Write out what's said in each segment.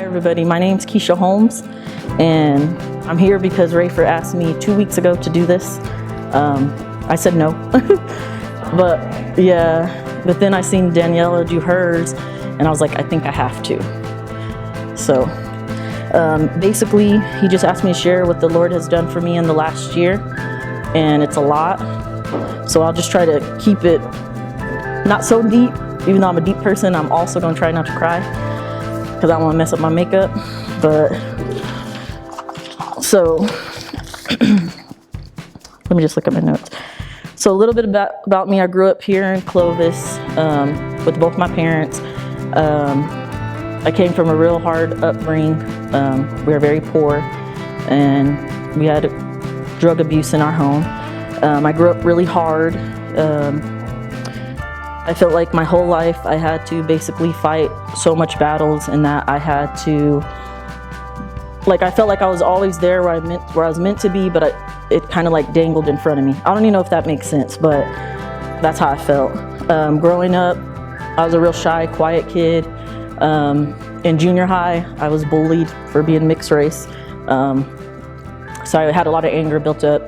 everybody, my name's Keshia Holmes, and I'm here because Rafer asked me 2 weeks ago to do this. I said no, but then I seen Daniela do hers, and I was like, I think I have to. So basically, he just asked me to share what the Lord has done for me in the last year, and it's a lot. So I'll just try to keep it not so deep. Even though I'm a deep person, I'm also gonna try not to cry because I don't want to mess up my makeup. But so let me just look at my notes. So a little bit about me. I grew up here in Clovis with both my parents. I came from a real hard upbringing. We were very poor, and we had drug abuse in our home. I grew up really hard. I felt like my whole life I had to basically fight so much battles, and that I had to, I felt like I was always there where I was meant to be, but it kind of like dangled in front of me. I don't even know if that makes sense, but that's how I felt. Growing up, I was a real shy, quiet kid. In junior high, I was bullied for being mixed race. So I had a lot of anger built up.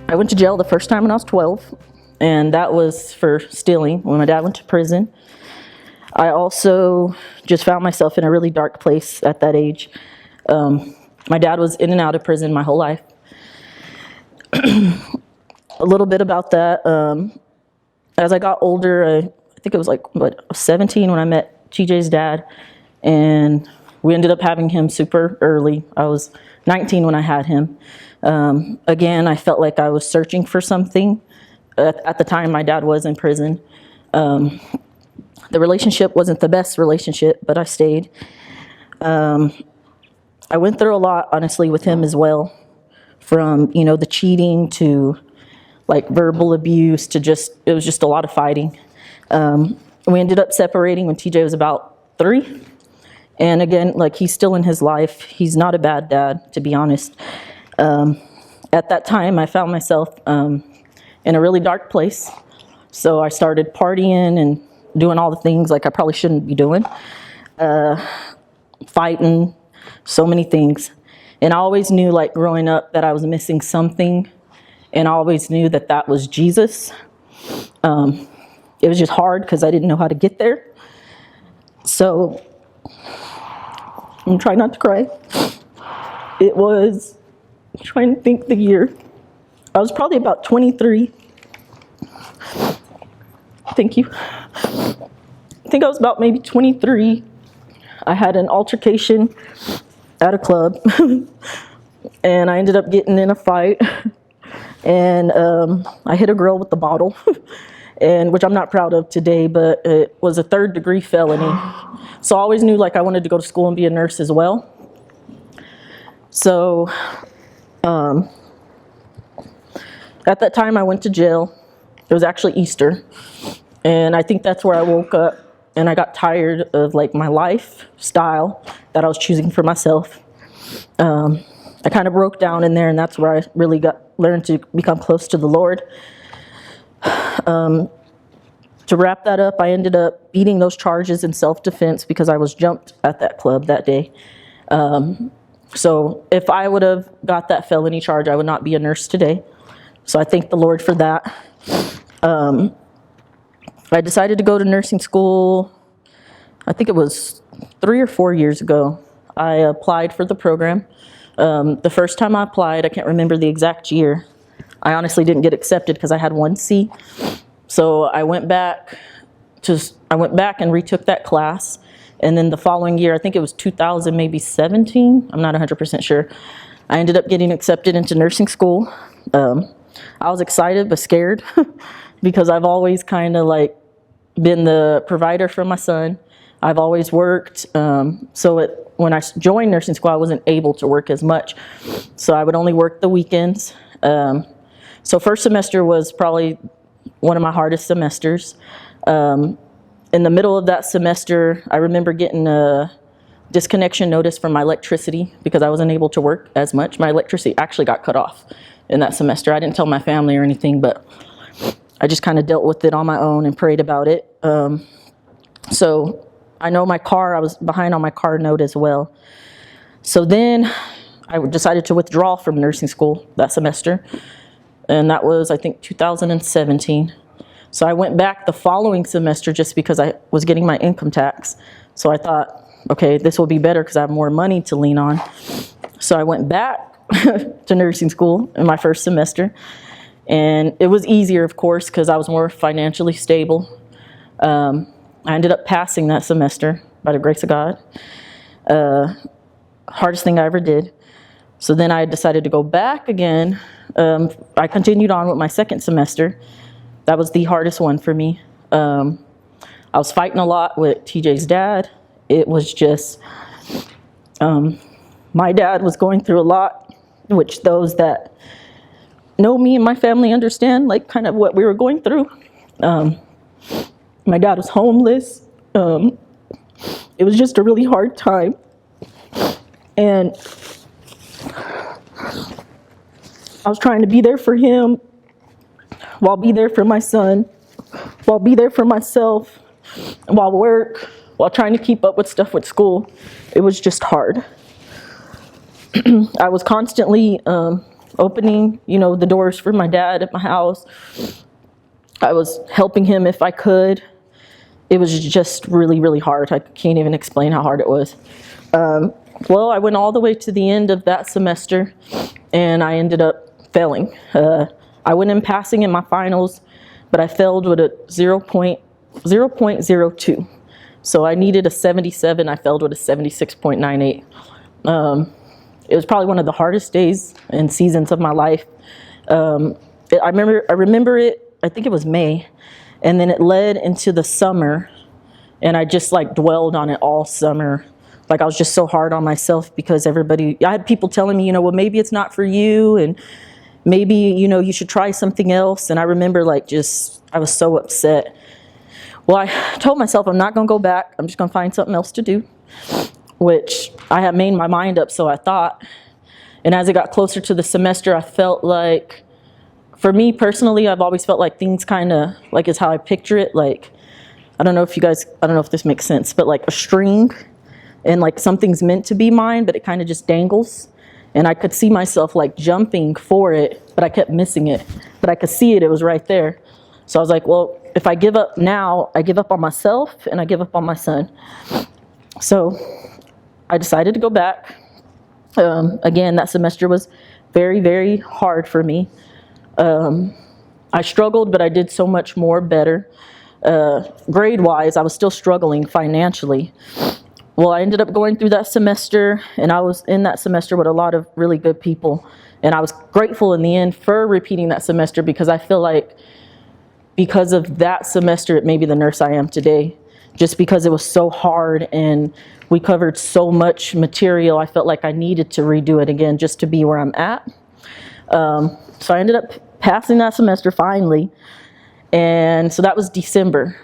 I went to jail the first time when I was 12, and that was for stealing when my dad went to prison. I also just found myself in a really dark place at that age. My dad was in and out of prison my whole life. A little bit about that. As I got older, I think it was 17 when I met TJ's dad, and we ended up having him super early. I was 19 when I had him. Again, I felt like I was searching for something. At the time, my dad was in prison. The relationship wasn't the best relationship, but I stayed. I went through a lot, honestly, with him as well. From, the cheating to verbal abuse to it was just a lot of fighting. We ended up separating when TJ was about 3. And again, he's still in his life. He's not a bad dad, to be honest. At that time, I found myself in a really dark place. So I started partying and doing all the things I probably shouldn't be doing. Fighting, so many things. And I always knew, growing up, that I was missing something. And I always knew that that was Jesus. It was just hard because I didn't know how to get there. So I'm trying not to cry. It was, I'm trying to think the year. I was probably about 23. Thank you. I think I was about maybe 23. I had an altercation at a club, and I ended up getting in a fight. And I hit a girl with the bottle, and which I'm not proud of today, but it was a 3rd-degree felony. So I always knew I wanted to go to school and be a nurse as well. So at that time I went to jail. It was actually Easter, and I think that's where I woke up and I got tired of my lifestyle that I was choosing for myself. I kind of broke down in there, and that's where I really learned to become close to the Lord. To wrap that up, I ended up beating those charges in self-defense because I was jumped at that club that day. So if I would have got that felony charge, I would not be a nurse today. So I thank the Lord for that. I decided to go to nursing school, I think it was 3 or 4 years ago. I applied for the program. The first time I applied, I can't remember the exact year. I honestly didn't get accepted because I had 1 C. So I went back and retook that class. And then the following year, I think it was 2000, maybe 17. I'm not 100% sure. I ended up getting accepted into nursing school. I was excited but scared because I've always kind of been the provider for my son. I've always worked. When I joined nursing school, I wasn't able to work as much. So I would only work the weekends. So first semester was probably one of my hardest semesters. In the middle of that semester, I remember getting a disconnection notice from my electricity because I wasn't able to work as much. My electricity actually got cut off in that semester. I didn't tell my family or anything, but I just kind of dealt with it on my own and prayed about it. So I know my car, I was behind on my car note as well. So then I decided to withdraw from nursing school that semester. And that was, I think, 2017. So I went back the following semester just because I was getting my income tax. So I thought, okay, this will be better because I have more money to lean on. So I went back to nursing school in my first semester. And it was easier, of course, because I was more financially stable. I ended up passing that semester by the grace of God. Hardest thing I ever did. So then I decided to go back again. I continued on with my second semester. That was the hardest one for me. I was fighting a lot with TJ's dad. It was just, my dad was going through a lot, which those that know me and my family understand, like kind of what we were going through. My dad was homeless. It was just a really hard time. And I was trying to be there for him, while be there for my son, while be there for myself, while work, while trying to keep up with stuff with school. It was just hard. I was constantly opening, the doors for my dad at my house. I was helping him if I could. It was just really, really hard. I can't even explain how hard it was. Well, I went all the way to the end of that semester, and I ended up failing. I went in passing in my finals, but I failed with a 0.02. So I needed a 77. I failed with a 76.98. It was probably one of the hardest days and seasons of my life. I remember it, I think it was May, and then it led into the summer, and I just like dwelled on it all summer. Like I was just so hard on myself because I had people telling me, well, maybe it's not for you, and maybe, you should try something else. And I remember I was so upset. Well, I told myself I'm not going to go back. I'm just going to find something else to do, which I had made my mind up, so I thought. And as it got closer to the semester, I felt like, for me personally, I've always felt like things kind of, like is how I picture it. Like, I don't know if this makes sense, but like a string, and like something's meant to be mine, but it kind of just dangles. And I could see myself like jumping for it, but I kept missing it. But I could see it, it was right there. So I was like, well, if I give up now, I give up on myself and I give up on my son. So I decided to go back. Again, that semester was very, very hard for me. I struggled, but I did so much more better. Grade-wise, I was still struggling financially. Well, I ended up going through that semester, and I was in that semester with a lot of really good people. And I was grateful in the end for repeating that semester because I feel like because of that semester, it made me the nurse I am today. Just because it was so hard and we covered so much material, I felt like I needed to redo it again just to be where I'm at. So I ended up passing that semester finally. And so that was December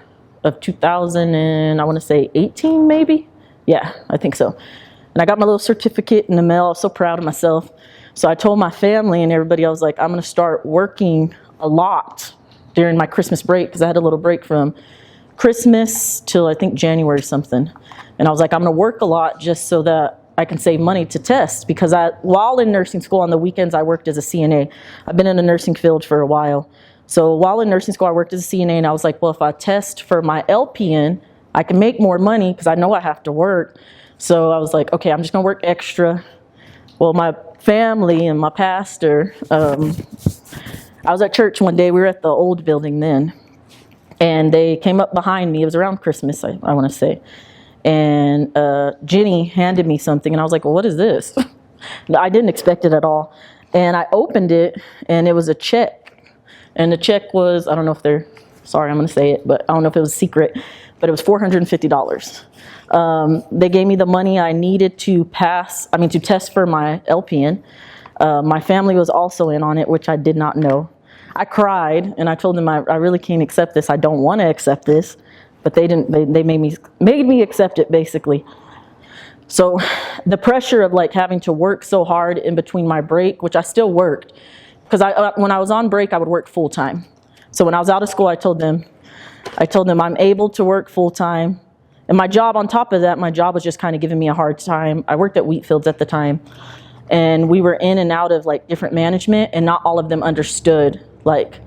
of 2000 and I want to say 18 maybe. Yeah, I think so. And I got my little certificate in the mail. I was so proud of myself. So I told my family and everybody, I was like, I'm going to start working a lot during my Christmas break because I had a little break from Christmas till I think January something. And I was like, I'm going to work a lot just so that I can save money to test because while in nursing school on the weekends, I worked as a CNA. I've been in the nursing field for a while. So while in nursing school, I worked as a CNA and I was like, well, if I test for my LPN, I can make more money because I know I have to work. So I was like, okay, I'm just going to work extra. Well, my family and my pastor, I was at church one day. We were at the old building then. And they came up behind me. It was around Christmas, I want to say. And Jenny handed me something. And I was like, well, what is this? I didn't expect it at all. And I opened it, and it was a check. And the check was, I don't know if sorry, I'm going to say it, but I don't know if it was secret. But it was $450. They gave me the money I needed to test for my LPN. My family was also in on it, which I did not know. I cried and I told them I really can't accept this. I don't want to accept this, but they didn't. They made me accept it basically. So the pressure of like having to work so hard in between my break, which I still worked, because when I was on break I would work full time. So when I was out of school, I told them I'm able to work full time, And my job on top of that, my job was just kind of giving me a hard time. I worked at Wheatfields at the time, and we were in and out of like different management, and not all of them understood like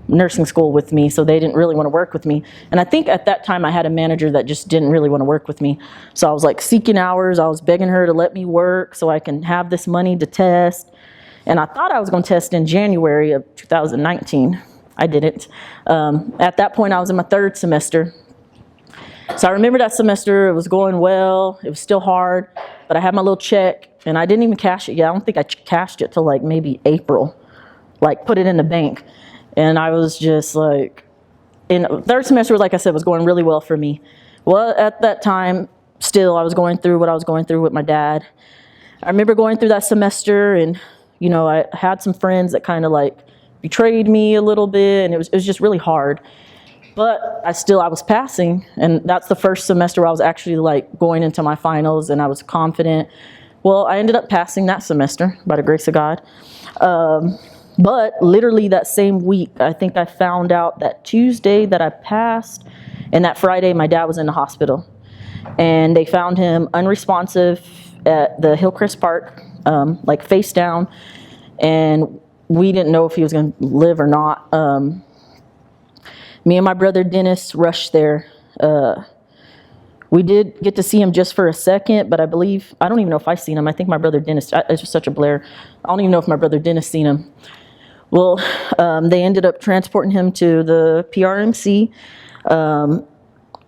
nursing school with me, so they didn't really want to work with me. And I think at that time I had a manager that just didn't really want to work with me. So I was like seeking hours. I was begging her to let me work so I can have this money to test. And I thought I was going to test in January of 2019. I didn't. At that point, I was in my 3rd semester. So I remember that semester, it was going well. It was still hard, but I had my little check, and I didn't even cash it yet. I don't think I cashed it till like maybe April, like put it in the bank. And I was just like, in 3rd semester, like I said, was going really well for me. Well, at that time, still, I was going through what I was going through with my dad. I remember going through that semester, and, you know, I had some friends that kind of like betrayed me a little bit, and it was just really hard. But I was passing, and that's the first semester where I was actually like going into my finals, and I was confident. Well, I ended up passing that semester by the grace of God. But literally that same week, I think I found out that Tuesday that I passed, and that Friday my dad was in the hospital. And they found him unresponsive at the Hillcrest Park, like face down. And we didn't know if he was going to live or not. Me and my brother Dennis rushed there. We did get to see him just for a second, but I don't even know if I seen him. I think my brother Dennis, it's just such a blur. I don't even know if my brother Dennis seen him. Well, they ended up transporting him to the PRMC.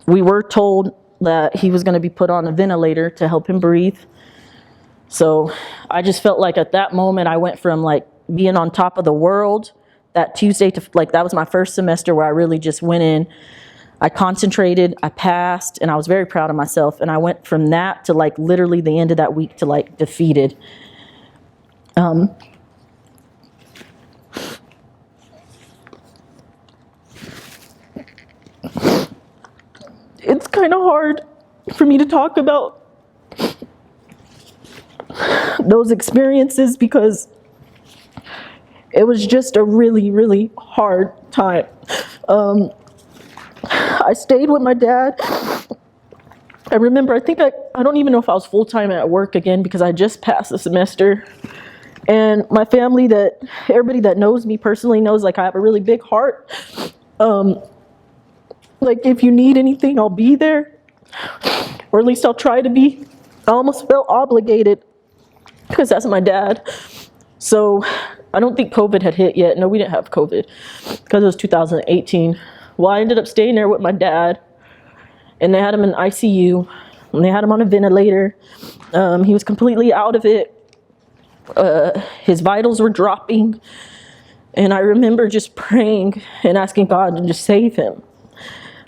We were told that he was going to be put on a ventilator to help him breathe. So I just felt like at that moment I went from like being on top of the world that Tuesday to like, that was my first semester where I really just went in. I concentrated, I passed, and I was very proud of myself. And I went from that to like literally the end of that week to like defeated. It's kind of hard for me to talk about those experiences because it was just a really, really hard time. I stayed with my dad. I remember, I don't even know if I was full-time at work again because I just passed the semester. And my family, everybody that knows me personally knows like I have a really big heart. Like if you need anything, I'll be there. Or at least I'll try to be. I almost felt obligated because that's my dad. So I don't think COVID had hit yet. No, we didn't have COVID because it was 2018. Well, I ended up staying there with my dad, and they had him in ICU, and they had him on a ventilator. He was completely out of it. His vitals were dropping, and I remember just praying and asking God to just save him.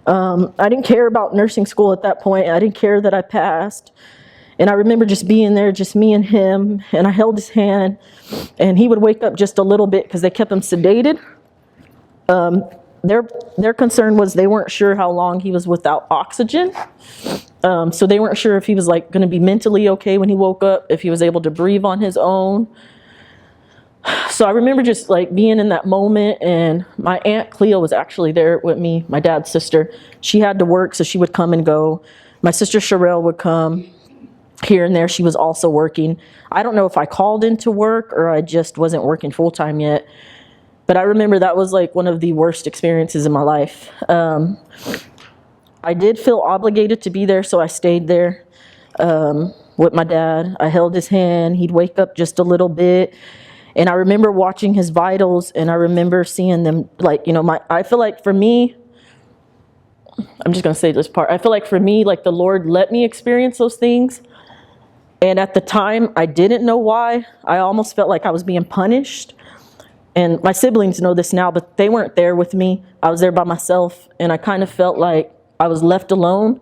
I didn't care about nursing school at that point. I didn't care that I passed. And I remember just being there, just me and him, and I held his hand, and he would wake up just a little bit because they kept him sedated. Their concern was they weren't sure how long he was without oxygen. So they weren't sure if he was like going to be mentally okay when he woke up, if he was able to breathe on his own. So I remember just like being in that moment, and my Aunt Cleo was actually there with me, my dad's sister. She had to work, so she would come and go. My sister Sherelle would come here and there. She was also working. I don't know if I called into work or I just wasn't working full-time yet. But I remember that was like one of the worst experiences in my life. I did feel obligated to be there, so I stayed there with my dad. I held his hand. He'd wake up just a little bit. And I remember watching his vitals, and I remember seeing them, like, you know, I feel like for me, I'm just going to say this part. I feel like for me, like the Lord let me experience those things. And at the time, I didn't know why. I almost felt like I was being punished. And my siblings know this now, but they weren't there with me. I was there by myself, and I kind of felt like I was left alone.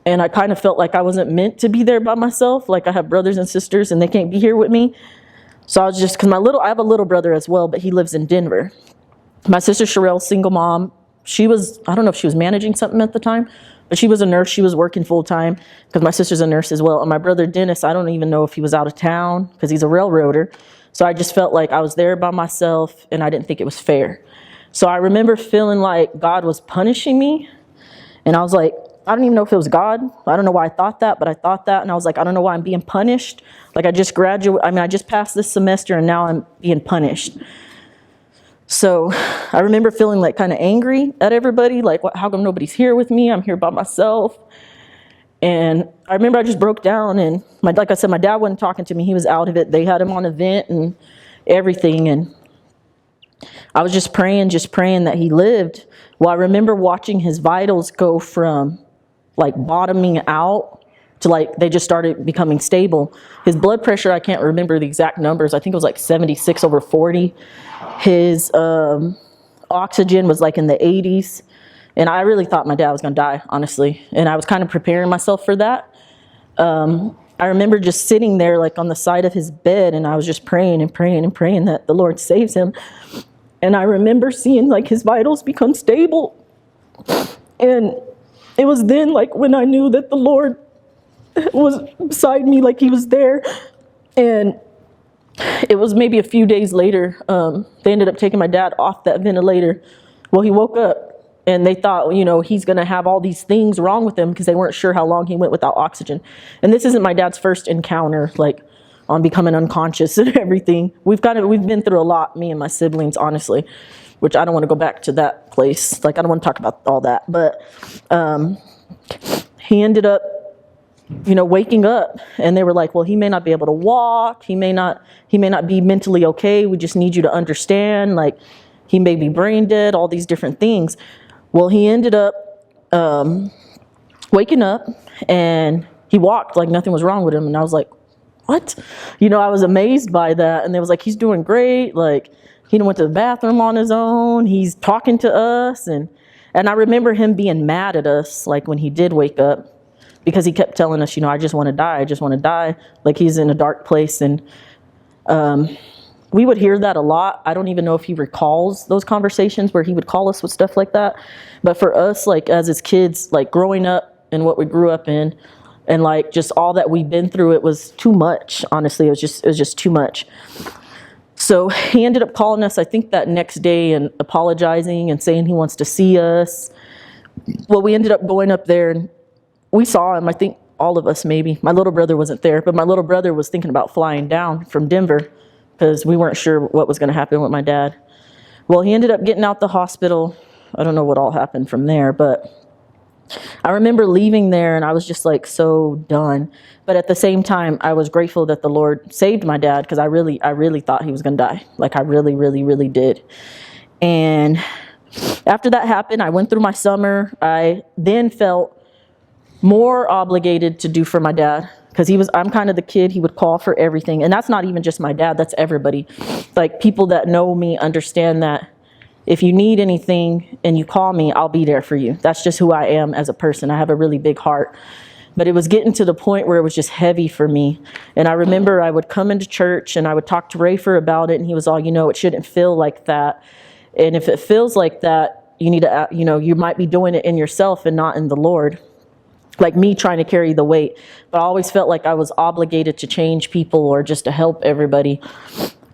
And I kind of felt like I wasn't meant to be there by myself. Like I have brothers and sisters, and they can't be here with me. So I was just, because I have a little brother as well, but he lives in Denver. My sister Sherelle, single mom, she was, I don't know if she was managing something at the time, but she was a nurse. She was working full time because my sister's a nurse as well. And my brother Dennis, I don't even know if he was out of town because he's a railroader. So I just felt like I was there by myself, and I didn't think it was fair. So I remember feeling like God was punishing me. And I was like, I don't even know if it was God. I don't know why I thought that, but I thought that. And I was like, I don't know why I'm being punished. Like I just I just passed this semester and now I'm being punished. So I remember feeling like kind of angry at everybody. Like, how come nobody's here with me? I'm here by myself. And I remember I just broke down, and like I said, my dad wasn't talking to me. He was out of it. They had him on a vent and everything. And I was just praying that he lived. Well, I remember watching his vitals go from like bottoming out to like they just started becoming stable. His blood pressure, I can't remember the exact numbers. I think it was like 76/40. His oxygen was like in the 80s. And I really thought my dad was going to die, honestly. And I was kind of preparing myself for that. I remember just sitting there like on the side of his bed, and I was just praying and praying and praying that the Lord saves him. And I remember seeing like his vitals become stable. And it was then like when I knew that the Lord was beside me, like he was there. And it was maybe a few days later, they ended up taking my dad off that ventilator. Well, he woke up. And they thought, he's going to have all these things wrong with him because they weren't sure how long he went without oxygen. And this isn't my dad's first encounter, like, on becoming unconscious and everything. We've been through a lot, me and my siblings, honestly, which I don't want to go back to that place. Like, I don't want to talk about all that. But he ended up, waking up. And they were like, well, he may not be able to walk. He may not be mentally okay. We just need you to understand. Like, he may be brain dead, all these different things. Well, he ended up waking up, and he walked like nothing was wrong with him. And I was like, what? I was amazed by that. And they was like, he's doing great. Like, he went to the bathroom on his own. He's talking to us. And I remember him being mad at us, like when he did wake up, because he kept telling us, I just want to die. I just want to die. Like he's in a dark place. And we would hear that a lot. I don't even know if he recalls those conversations where he would call us with stuff like that. But for us, like as his kids, like growing up and what we grew up in, and like just all that we've been through, it was too much. Honestly, it was just too much. So he ended up calling us, I think that next day, and apologizing and saying he wants to see us. Well, we ended up going up there and we saw him. I think all of us, maybe. My little brother wasn't there, but my little brother was thinking about flying down from Denver, because we weren't sure what was going to happen with my dad. Well, he ended up getting out the hospital. I don't know what all happened from there, but I remember leaving there and I was just like so done. But at the same time, I was grateful that the Lord saved my dad, because I really thought he was going to die. Like I really did. And after that happened, I went through my summer. I then felt more obligated to do for my dad, because I'm kind of the kid he would call for everything. And that's not even just my dad, that's everybody. Like people that know me understand that if you need anything and you call me, I'll be there for you. That's just who I am as a person. I have a really big heart. But it was getting to the point where it was just heavy for me. And I remember I would come into church and I would talk to Rafer about it, and he was all, it shouldn't feel like that. And if it feels like that, you need to, you might be doing it in yourself and not in the Lord. Like me trying to carry the weight. But I always felt like I was obligated to change people or just to help everybody.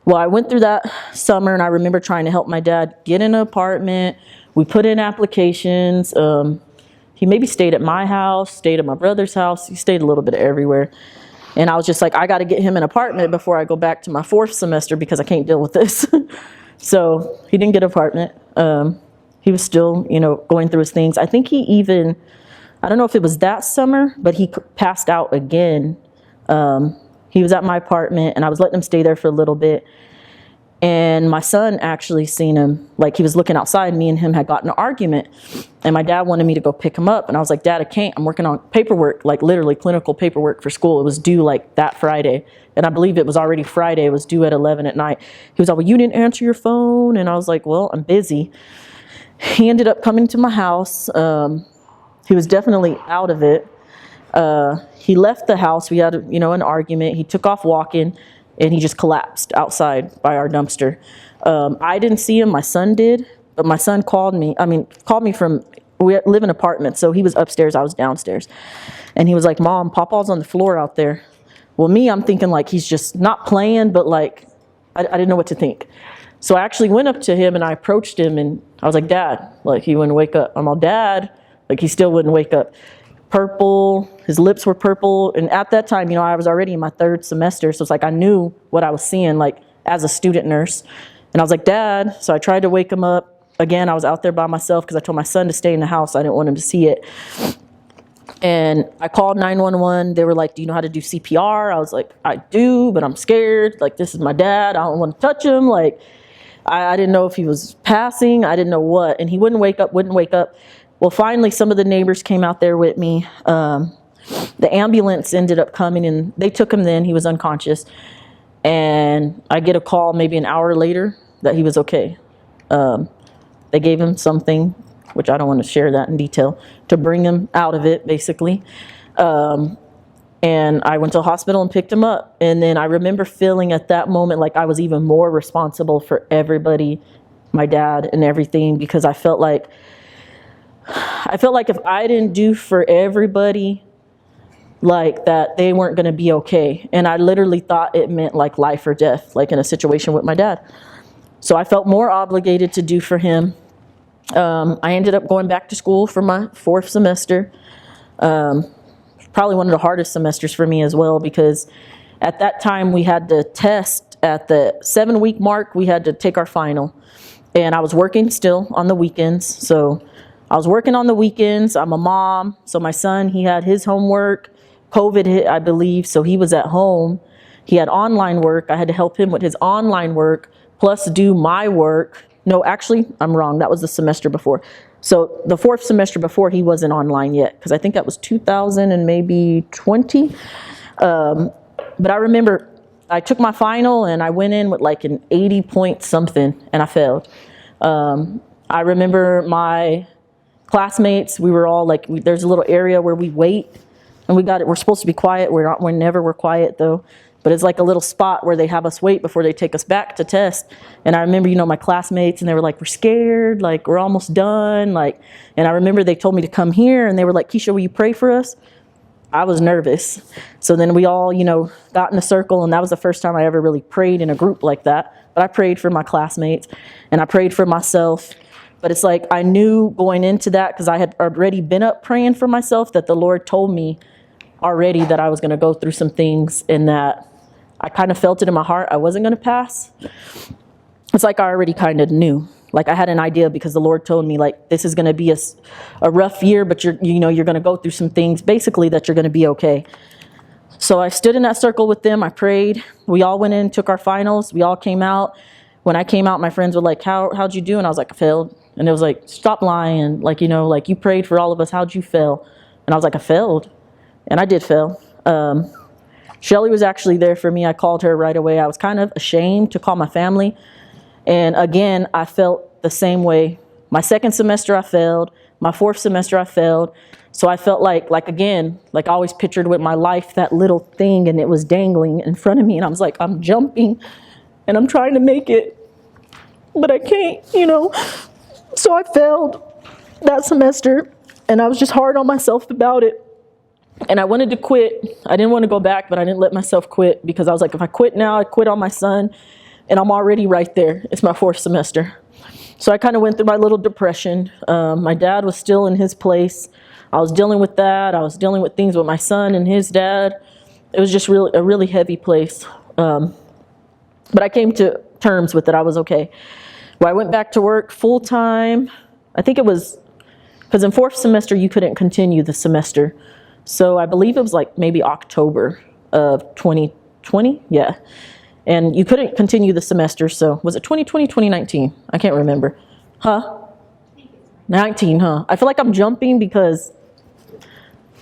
Well, I went through that summer, and I remember trying to help my dad get in an apartment. We put in applications. He maybe stayed at my house, stayed at my brother's house. He stayed a little bit everywhere. And I was just like, I got to get him an apartment before I go back to my 4th semester, because I can't deal with this. So he didn't get an apartment. He was still, going through his things. I think he even... I don't know if it was that summer, but he passed out again. He was at my apartment, and I was letting him stay there for a little bit. And my son actually seen him, like he was looking outside. Me and him had gotten an argument, and my dad wanted me to go pick him up. And I was like, Dad, I can't. I'm working on paperwork, like literally clinical paperwork for school. It was due like that Friday. And I believe it was already Friday. It was due at 11 at night. He was like, well, you didn't answer your phone. And I was like, well, I'm busy. He ended up coming to my house. He was definitely out of it. He left the house. We had, an argument. He took off walking, and he just collapsed outside by our dumpster. I didn't see him. My son did. But my son called me from, we live in apartments. So he was upstairs. I was downstairs. And he was like, Mom, Pawpaw's on the floor out there. Well, I'm thinking like he's just not playing, but like, I didn't know what to think. So I actually went up to him and I approached him and I was like, Dad, like he wouldn't wake up. I'm all, Dad. Like he still wouldn't wake up. purple. His lips were purple. And at that time, I was already in my 3rd semester. So it's like I knew what I was seeing, like as a student nurse. And I was like, Dad. So I tried to wake him up. Again, I was out there by myself because I told my son to stay in the house. I didn't want him to see it. And I called 911. They were like, do you know how to do CPR? I was like, I do, but I'm scared. Like, this is my dad. I don't want to touch him. Like, I didn't know if he was passing. I didn't know what. And he wouldn't wake up. Well, finally, some of the neighbors came out there with me. The ambulance ended up coming, and they took him then. He was unconscious. And I get a call maybe an hour later that he was okay. They gave him something, which I don't want to share that in detail, to bring him out of it, basically. And I went to the hospital and picked him up. And then I remember feeling at that moment like I was even more responsible for everybody, my dad and everything, because I felt like if I didn't do for everybody like that, they weren't going to be okay. And I literally thought it meant like life or death, like in a situation with my dad. So I felt more obligated to do for him. I ended up going back to school for my 4th semester. Probably one of the hardest semesters for me as well, because at that time we had to test at the 7-week mark. We had to take our final, and I was working still on the weekends. So I was working on the weekends. I'm a mom. So my son, he had his homework. COVID hit, I believe. So he was at home. He had online work. I had to help him with his online work, plus do my work. No, actually, I'm wrong. That was the semester before. So the 4th semester before, he wasn't online yet, because I think that was 2000 and maybe 20. But I remember I took my final and I went in with like an 80 point something, and I failed. I remember my classmates, we were all like, there's a little area where we wait, and we're supposed to be quiet. We're never quiet though. But it's like a little spot where they have us wait before they take us back to test. And I remember, my classmates, and they were like, we're scared, like we're almost done. And I remember they told me to come here, and they were like, Keshia, will you pray for us? I was nervous. So then we all, got in a circle, and that was the first time I ever really prayed in a group like that. But I prayed for my classmates, and I prayed for myself. But it's like I knew going into that, because I had already been up praying for myself, that the Lord told me already that I was going to go through some things, and that I kind of felt it in my heart I wasn't going to pass. It's like I already kind of knew. Like I had an idea, because the Lord told me, like, this is going to be a rough year, but you're going to go through some things, basically, that you're going to be okay. So I stood in that circle with them. I prayed. We all went in, took our finals. We all came out. When I came out, my friends were like, how'd you do? And I was like, I failed. And it was like, stop lying. Like, like you prayed for all of us. How'd you fail? And I was like, I failed. And I did fail. Shelly was actually there for me. I called her right away. I was kind of ashamed to call my family. And again, I felt the same way. My 2nd semester, I failed. My 4th semester, I failed. So I felt like again, like I always pictured with my life, that little thing, and it was dangling in front of me. And I was like, I'm jumping and I'm trying to make it, but I can't, So I failed that semester, and I was just hard on myself about it. And I wanted to quit. I didn't want to go back, but I didn't let myself quit, because I was like, if I quit now, I quit on my son, and I'm already right there. It's my 4th semester. So I kind of went through my little depression. My dad was still in his place. I was dealing with that. I was dealing with things with my son and his dad. It was just really a really heavy place. But I came to terms with it. I was okay. Well, I went back to work full time. I think it was, because in 4th semester, you couldn't continue the semester. So I believe it was like maybe October of 2020. Yeah. And you couldn't continue the semester. So was it 2020, 2019? I can't remember. Huh? 19, huh? I feel like I'm jumping because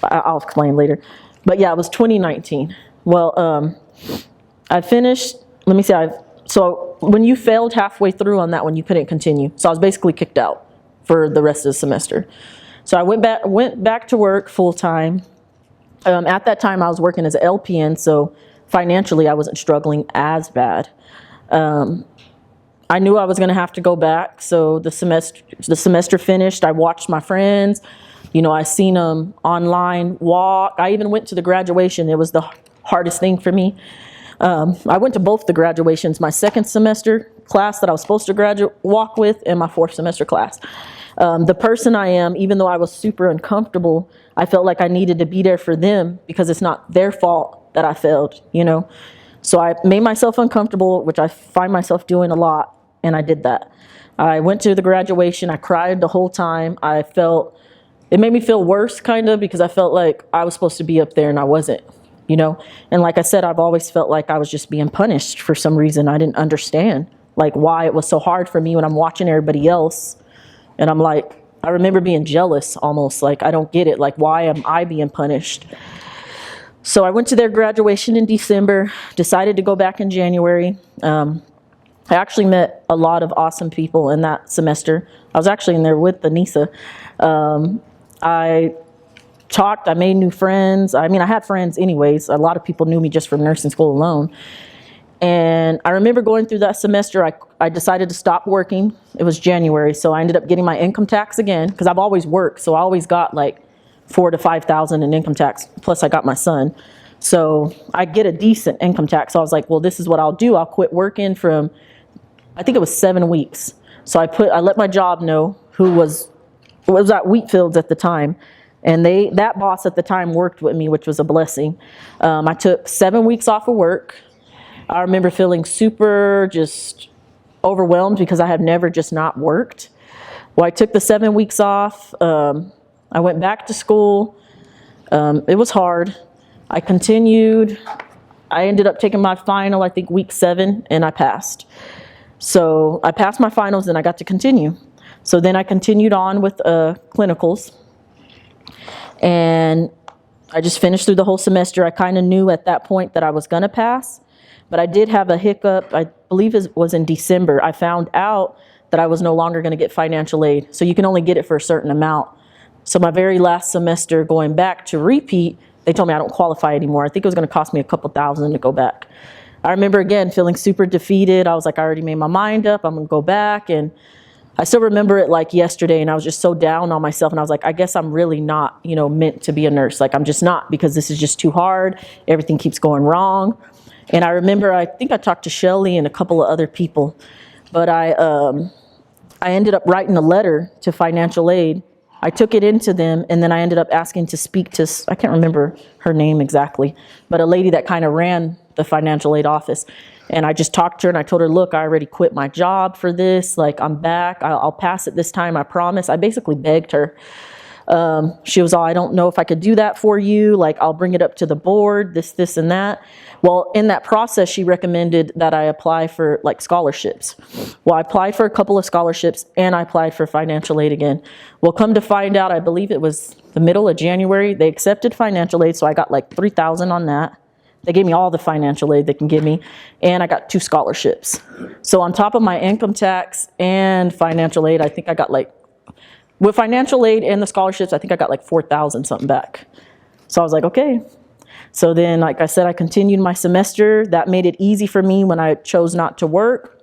I'll explain later. But yeah, it was 2019. Well, I finished, let me see. So when you failed halfway through on that one, you couldn't continue. So I was basically kicked out for the rest of the semester. So I went back to work full time. At that time, I was working as an LPN, so financially, I wasn't struggling as bad. I knew I was going to have to go back, so the semester finished. I watched my friends. I seen them online walk. I even went to the graduation. It was the hardest thing for me. I went to both the graduations, my 2nd semester class that I was supposed to walk with, and my 4th semester class. The person I am, even though I was super uncomfortable, I felt like I needed to be there for them because it's not their fault that I failed, you know? So I made myself uncomfortable, which I find myself doing a lot, and I did that. I went to the graduation, I cried the whole time. It made me feel worse kind of because I felt like I was supposed to be up there and I wasn't, you know? And like I said, I've always felt like I was just being punished for some reason. I didn't understand like why it was so hard for me when I'm watching everybody else. And I'm like, I remember being jealous almost, like, I don't get it. Like, why am I being punished? So I went to their graduation in December, decided to go back in January. I actually met a lot of awesome people in that semester. I was actually in there with Anissa. I talked, I made new friends. I mean, I had friends anyways. A lot of people knew me just from nursing school alone. And I remember going through that semester, I decided to stop working. It was January, so I ended up getting my income tax again, because I've always worked, so I always got like $4,000 to $5,000 in income tax, plus I got my son. So I get a decent income tax. So I was like, well, this is what I'll do. I'll quit working from, I think it was 7 weeks. So I let my job know, who was at Wheatfields at the time. And that boss at the time worked with me, which was a blessing. I took 7 weeks off of work. I remember feeling super just overwhelmed because I had never just not worked. Well, I took the 7 weeks off. I went back to school. It was hard. I continued. I ended up taking my final, I think week 7, and I passed. So I passed my finals and I got to continue. So then I continued on with clinicals. And I just finished through the whole semester. I kind of knew at that point that I was going to pass. But I did have a hiccup, I believe it was in December. I found out that I was no longer going to get financial aid. So you can only get it for a certain amount. So my very last semester going back to repeat, they told me I don't qualify anymore. I think it was going to cost me a couple thousand to go back. I remember again feeling super defeated. I was like, I already made my mind up. I'm going to go back. And I still remember it like yesterday, and I was just so down on myself. And I was like, I guess I'm really not, you know, meant to be a nurse. Like, I'm just not, because this is just too hard. Everything keeps going wrong. And I remember, I think I talked to Shelly and a couple of other people, but I ended up writing a letter to financial aid. I took it into them, and then I ended up asking to speak to, I can't remember her name exactly, but a lady that kind of ran the financial aid office. And I just talked to her and I told her, look, I already quit my job for this. Like, I'm back. I'll pass it this time, I promise. I basically begged her. She was all, I don't know if I could do that for you. Like, I'll bring it up to the board, this, and that. Well, in that process, she recommended that I apply for like scholarships. Well, I applied for a couple of scholarships and I applied for financial aid again. Well, come to find out, I believe it was the middle of January, they accepted financial aid. So I got like $3,000 on that. They gave me all the financial aid they can give me, and I got 2 scholarships. So on top of my income tax and financial aid, I think I got like, with financial aid and the scholarships, I think I got like 4,000 something back. So I was like, okay. So then, like I said, I continued my semester. That made it easy for me when I chose not to work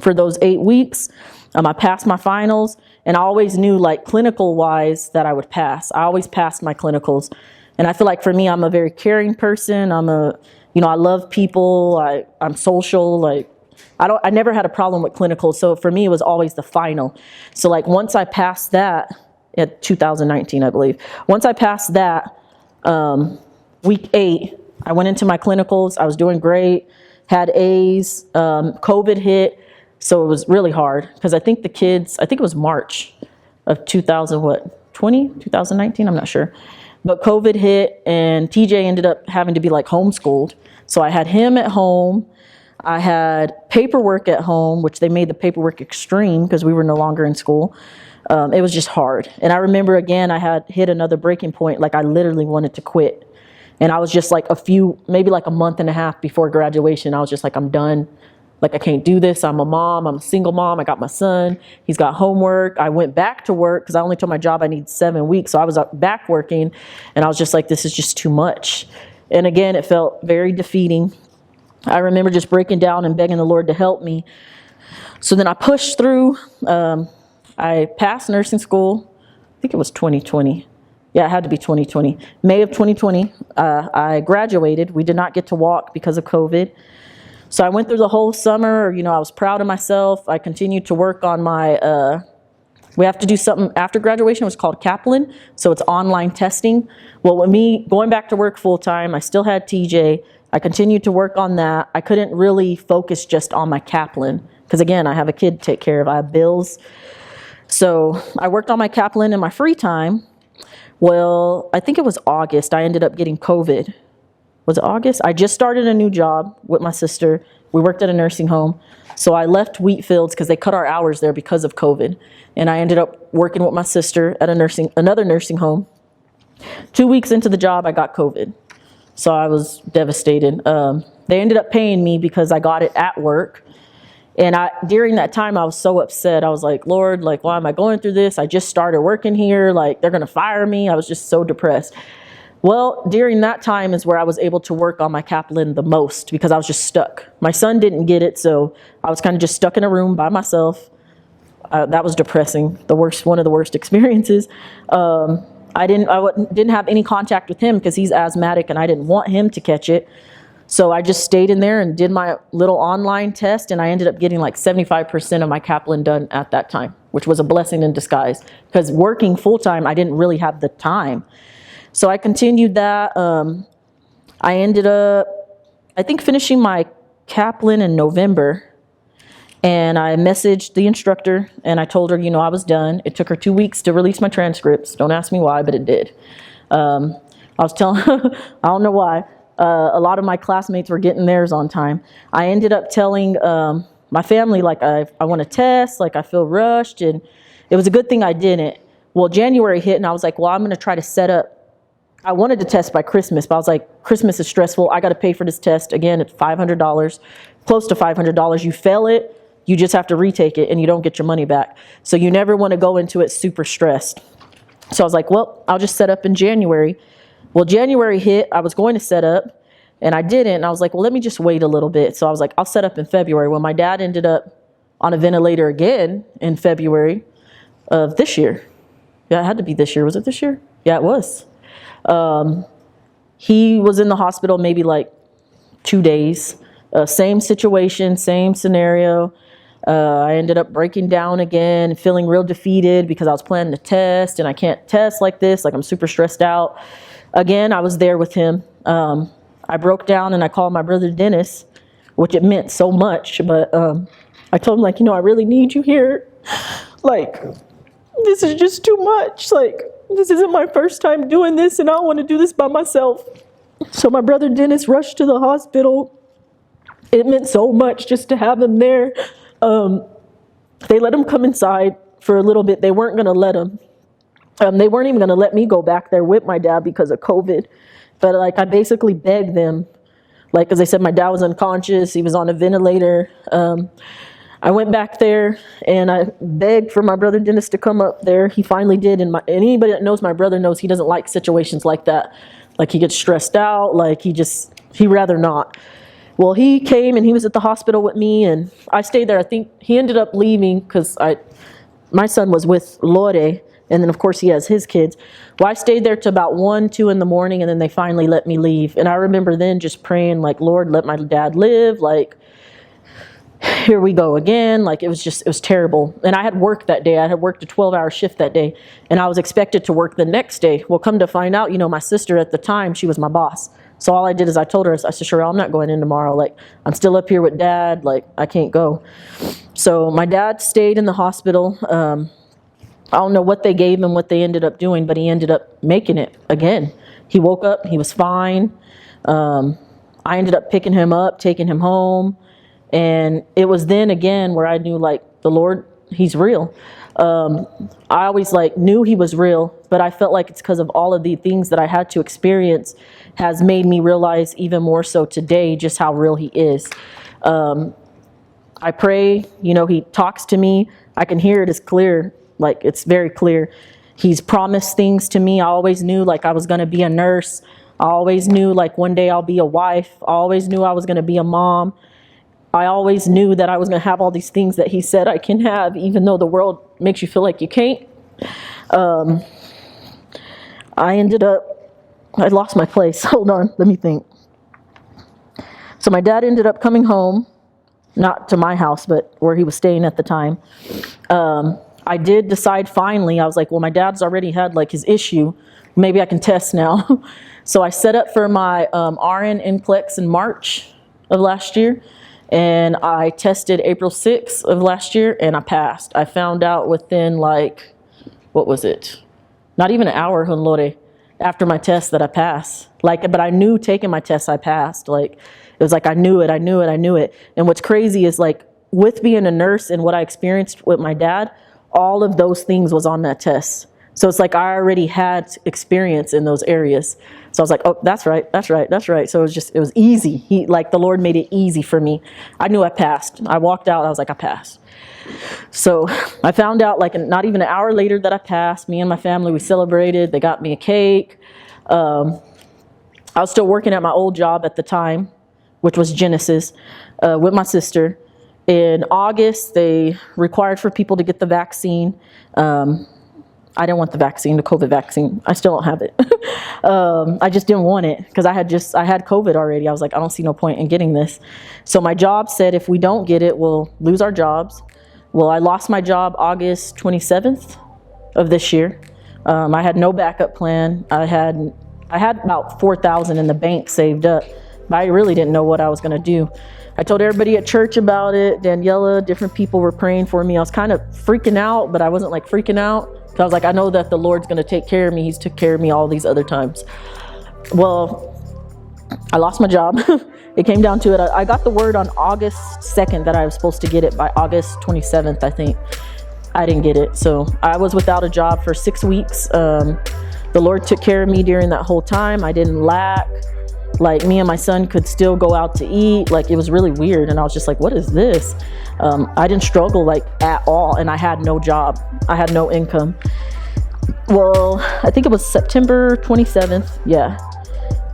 for those 8 weeks. I passed my finals, and I always knew, like, clinical wise, that I would pass. I always passed my clinicals. And I feel like for me, I'm a very caring person. I love people. I'm social. Like, I never had a problem with clinical. So for me, it was always the final. So like, once I passed that at 2019, I believe, once I passed that, week 8, I went into my clinicals. I was doing great, had A's, COVID hit. So it was really hard because I think it was March of 2019, I'm not sure. But COVID hit, and TJ ended up having to be like homeschooled. So I had him at home. I had paperwork at home, which they made the paperwork extreme because we were no longer in school. It was just hard. And I remember, again, I had hit another breaking point. Like, I literally wanted to quit. And I was just like maybe like a month and a half before graduation, I was just like, I'm done. Like, I can't do this. I'm a mom. I'm a single mom. I got my son. He's got homework. I went back to work because I only told my job I need 7 weeks. So I was back working, and I was just like, this is just too much. And again, it felt very defeating. I remember just breaking down and begging the Lord to help me. So then I pushed through. I passed nursing school. I think it was 2020. Yeah, it had to be 2020. May of 2020, I graduated. We did not get to walk because of COVID. So I went through the whole summer, I was proud of myself. I continued to work on my We have to do something after graduation. It was called Kaplan, so it's online testing. Well, with me going back to work full time, I still had TJ. I continued to work on that. I couldn't really focus just on my Kaplan because, again, I have a kid to take care of. I have bills. So I worked on my Kaplan in my free time. Well, I think it was August. I ended up getting COVID. Was it August? I just started a new job with my sister. We worked at a nursing home. So I left Wheatfields because they cut our hours there because of COVID. And I ended up working with my sister at another nursing home. 2 weeks into the job, I got COVID. So I was devastated. They ended up paying me because I got it at work. And during that time, I was so upset. I was like, Lord, like, why am I going through this? I just started working here. Like, they're going to fire me. I was just so depressed. Well, during that time is where I was able to work on my Kaplan the most because I was just stuck. My son didn't get it, so I was kind of just stuck in a room by myself. That was depressing, one of the worst experiences. I didn't have any contact with him because he's asthmatic and I didn't want him to catch it. So I just stayed in there and did my little online test, and I ended up getting like 75% of my Kaplan done at that time, which was a blessing in disguise because working full time, I didn't really have the time. So I continued that. I ended up, I think, finishing my Kaplan in November. And I messaged the instructor and I told her, I was done. It took her 2 weeks to release my transcripts. Don't ask me why, but it did. I was telling, I don't know why. A lot of my classmates were getting theirs on time. I ended up telling my family, like, I want to test, like, I feel rushed. And it was a good thing I didn't. Well, January hit and I was like, well, I'm going to try to set up. I wanted to test by Christmas, but I was like, Christmas is stressful. I got to pay for this test. Again, it's $500, close to $500. You fail it, you just have to retake it and you don't get your money back. So you never want to go into it super stressed. So I was like, well, I'll just set up in January. Well, January hit, I was going to set up and I didn't. And I was like, well, let me just wait a little bit. So I was like, I'll set up in February. Well, my dad ended up on a ventilator again in February of this year. Yeah, it had to be this year. Was it this year? Yeah, it was. He was in the hospital maybe like 2 days. Same situation, same scenario. I ended up breaking down again, feeling real defeated because I was planning to test and I can't test like this. Like, I'm super stressed out. Again, I was there with him. I broke down and I called my brother Dennis, which it meant so much. But I told him, like, I really need you here. Like, this is just too much. Like, this isn't my first time doing this and I don't want to do this by myself. So my brother Dennis rushed to the hospital. It meant so much just to have him there. They let him come inside for a little bit. They weren't going to let him. They weren't even going to let me go back there with my dad because of COVID. But like, I basically begged them, like, as I said, my dad was unconscious. He was on a ventilator. I went back there and I begged for my brother Dennis to come up there. He finally did. And anybody that knows my brother knows he doesn't like situations like that. Like, he gets stressed out. Like, he'd rather not. Well, he came and he was at the hospital with me and I stayed there. I think he ended up leaving because my son was with Lore. And then, of course, he has his kids. Well, I stayed there till about 1, 2 in the morning, and then they finally let me leave. And I remember then just praying, like, Lord, let my dad live. Like, here we go again. Like, it was terrible. And I had work that day. I had worked a 12-hour shift that day, and I was expected to work the next day. Well, come to find out, my sister at the time, she was my boss. So all I did is I told her, I said, Cheryl, I'm not going in tomorrow. Like, I'm still up here with Dad. Like, I can't go. So my dad stayed in the hospital. I don't know what they gave him, what they ended up doing, but he ended up making it again. He woke up, he was fine. I ended up picking him up, taking him home. And it was then again where I knew, like, the Lord, he's real. I always knew he was real, but I felt like it's because of all of the things that I had to experience has made me realize even more so today just how real he is. I pray, he talks to me. I can hear it as clear. Like, it's very clear. He's promised things to me. I always knew, like, I was going to be a nurse. I always knew, like, one day I'll be a wife. I always knew I was going to be a mom. I always knew that I was going to have all these things that he said I can have, even though the world makes you feel like you can't. I lost my place. Hold on, let me think. So my dad ended up coming home, not to my house, but where he was staying at the time. I did decide finally, I was like, well, my dad's already had like his issue. Maybe I can test now. So I set up for my RN NCLEX in March of last year. And I tested April 6th of last year and I passed. I found out within like, what was it? Not even an hour, Hunlore, after my test that I passed. Like, but I knew taking my test, I passed. Like, it was like, I knew it. And what's crazy is like, with being a nurse and what I experienced with my dad, all of those things was on that test. So it's like I already had experience in those areas. So I was like, oh, that's right. So it was easy. The Lord made it easy for me. I knew I passed. I walked out, I was like, I passed. So I found out like not even an hour later that I passed. Me and my family, we celebrated. They got me a cake. I was still working at my old job at the time, which was Genesis, with my sister. In August, they required for people to get the vaccine. I didn't want the vaccine, the COVID vaccine. I still don't have it. I just didn't want it because I had COVID already. I was like, I don't see no point in getting this. So my job said, if we don't get it, we'll lose our jobs. Well, I lost my job August 27th of this year. I had no backup plan. I had about $4,000 in the bank saved up, but I really didn't know what I was gonna do. I told everybody at church about it. Daniela, different people were praying for me. I was kind of freaking out, but I wasn't like freaking out. I was like, I know that the Lord's going to take care of me. He's took care of me all these other times. Well, I lost my job. It came down to it. I got the word on August 2nd that I was supposed to get it by August 27th, I think. I didn't get it. So I was without a job for 6 weeks. The Lord took care of me during that whole time. I didn't lack. Like, me and my son could still go out to eat. Like, it was really weird. And I was just like, what is this? I didn't struggle like at all. And I had no job. I had no income. Well, I think it was September 27th. Yeah.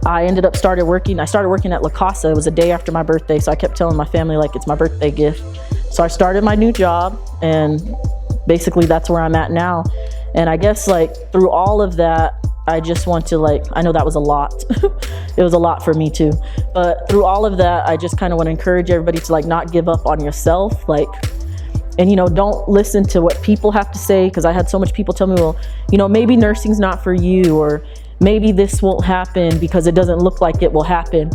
I started working at La Casa. It was a day after my birthday. So I kept telling my family, like, it's my birthday gift. So I started my new job. And basically that's where I'm at now. And I guess like through all of that, I just want to I know that was a lot. It was a lot for me too. But through all of that, I just kind of want to encourage everybody to not give up on yourself. And don't listen to what people have to say. Cause I had so much people tell me, well, maybe nursing's not for you, or maybe this won't happen because it doesn't look like it will happen.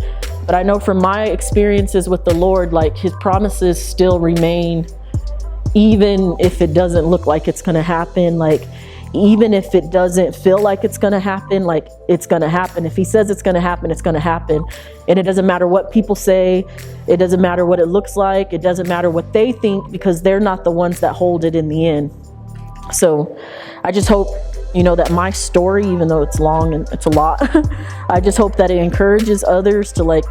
But I know from my experiences with the Lord, his promises still remain, even if it doesn't look like it's going to happen. Even if it doesn't feel like it's going to happen, it's going to happen. If he says it's going to happen, it's going to happen. And it doesn't matter what people say. It doesn't matter what it looks like. It doesn't matter what they think, because they're not the ones that hold it in the end. So I just hope, that my story, even though it's long and it's a lot, I just hope that it encourages others to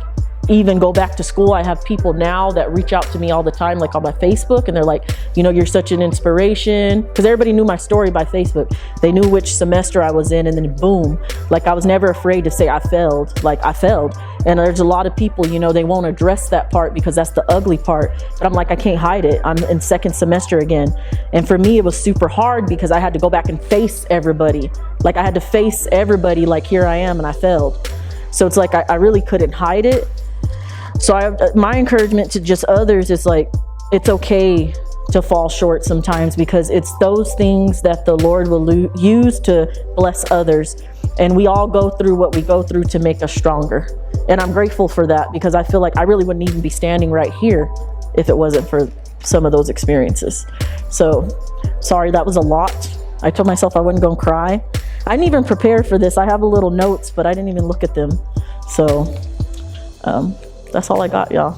even go back to school. I have people now that reach out to me all the time, on my Facebook, and they're like, you're such an inspiration. Because everybody knew my story by Facebook. They knew which semester I was in, and then boom, I was never afraid to say I failed. I failed. And there's a lot of people, they won't address that part because that's the ugly part. But I'm like, I can't hide it. I'm in second semester again. And for me, it was super hard because I had to go back and face everybody. I had to face everybody, here I am, and I failed. So it's I really couldn't hide it. So my encouragement to just others is it's okay to fall short sometimes, because it's those things that the Lord will use to bless others. And we all go through what we go through to make us stronger. And I'm grateful for that, because I feel I really wouldn't even be standing right here if it wasn't for some of those experiences. So sorry, that was a lot. I told myself I wasn't going to cry. I didn't even prepare for this. I have a little notes, but I didn't even look at them. So, that's all I got, y'all.